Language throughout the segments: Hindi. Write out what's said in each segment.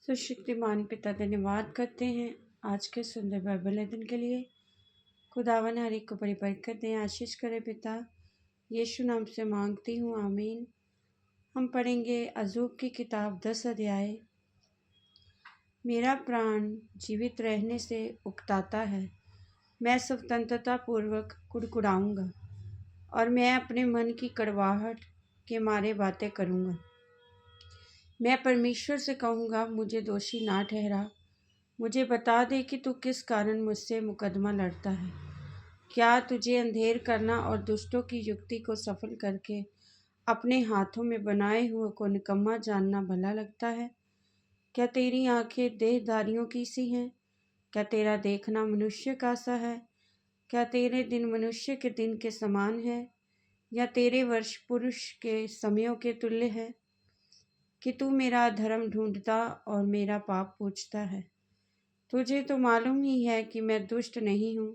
सुशक्तिमान पिता धन्यवाद करते हैं आज के सुंदर बाइबल अध्ययन के लिए। खुदावन हर एक को बरकत दें, आशीष करे पिता, यीशु नाम से मांगती हूँ, आमीन। हम पढ़ेंगे अय्यूब की किताब 10 अध्याय। मेरा प्राण जीवित रहने से उकताता है, मैं स्वतंत्रता पूर्वक कुड़कुड़ाऊँगा और मैं अपने मन की कड़वाहट के मारे बातें करूँगा। मैं परमेश्वर से कहूँगा, मुझे दोषी ना ठहरा, मुझे बता दे कि तू किस कारण मुझसे मुकदमा लड़ता है। क्या तुझे अंधेर करना और दुष्टों की युक्ति को सफल करके अपने हाथों में बनाए हुए को निकम्मा जानना भला लगता है? क्या तेरी आंखें देहधारियों की सी हैं? क्या तेरा देखना मनुष्य का सा है? क्या तेरे दिन मनुष्य के दिन के समान है, या तेरे वर्ष पुरुष के समयों के तुल्य है? कि तू मेरा धर्म ढूंढता और मेरा पाप पूछता है। तुझे तो मालूम ही है कि मैं दुष्ट नहीं हूँ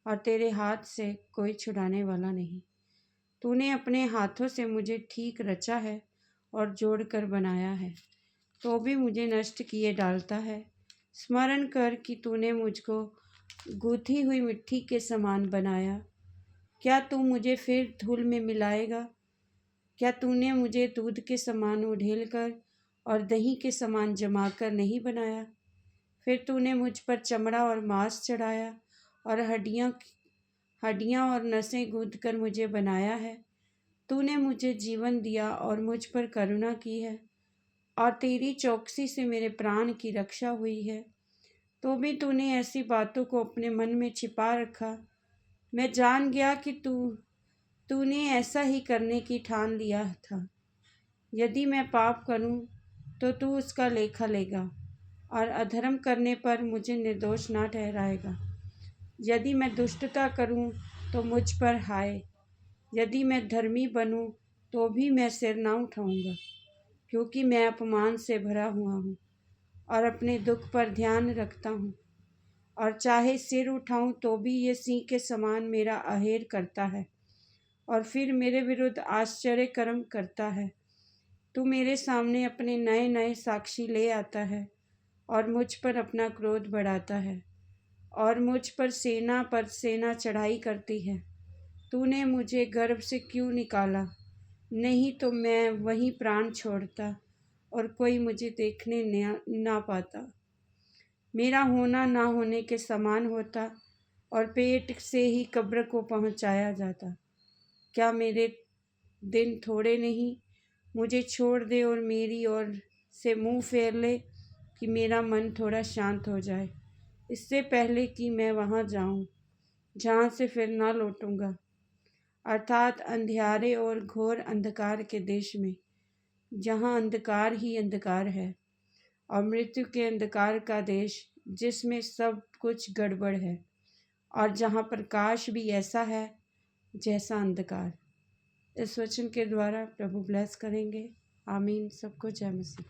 और तेरे हाथ से कोई छुड़ाने वाला नहीं। तूने अपने हाथों से मुझे ठीक रचा है और जोड़कर बनाया है, तो भी मुझे नष्ट किए डालता है। स्मरण कर कि तूने मुझको गूंथी हुई मिट्टी के समान बनाया। क्या तू मुझे फिर धूल में मिलाएगा? क्या तूने मुझे दूध के समान उड़ेल कर और दही के समान जमा कर नहीं बनाया? फिर तूने मुझ पर चमड़ा और मांस चढ़ाया और हड्डियाँ और नसें गूंथ कर मुझे बनाया है। तूने मुझे जीवन दिया और मुझ पर करुणा की है, और तेरी चौकसी से मेरे प्राण की रक्षा हुई है। तो भी तूने ऐसी बातों को अपने मन में छिपा रखा। मैं जान गया कि तूने ऐसा ही करने की ठान लिया था। यदि मैं पाप करूं तो तू उसका लेखा लेगा और अधर्म करने पर मुझे निर्दोष ना ठहराएगा। यदि मैं दुष्टता करूं तो मुझ पर हाय। यदि मैं धर्मी बनूं तो भी मैं सिर ना उठाऊंगा, क्योंकि मैं अपमान से भरा हुआ हूँ और अपने दुख पर ध्यान रखता हूँ। और चाहे सिर उठाऊं तो भी ये सिंह के समान मेरा अहेर करता है और फिर मेरे विरुद्ध आश्चर्य कर्म करता है। तू मेरे सामने अपने नए नए साक्षी ले आता है और मुझ पर अपना क्रोध बढ़ाता है, और मुझ पर सेना चढ़ाई करती है। तूने मुझे गर्भ से क्यों निकाला? नहीं तो मैं वहीं प्राण छोड़ता और कोई मुझे देखने ना पाता। मेरा होना ना होने के समान होता और पेट से ही कब्र को पहुंचाया जाता। क्या मेरे दिन थोड़े नहीं? मुझे छोड़ दे और मेरी ओर से मुंह फेर ले कि मेरा मन थोड़ा शांत हो जाए, इससे पहले कि मैं वहां जाऊं जहां से फिर ना लौटूंगा, अर्थात अंधियारे और घोर अंधकार के देश में, जहां अंधकार ही अंधकार है और मृत्यु के अंधकार का देश, जिसमें सब कुछ गड़बड़ है, और जहां प्रकाश भी ऐसा है जैसा अंधकार। इस वचन के द्वारा प्रभु ब्लेस करेंगे। आमीन। सबको जय मसीह।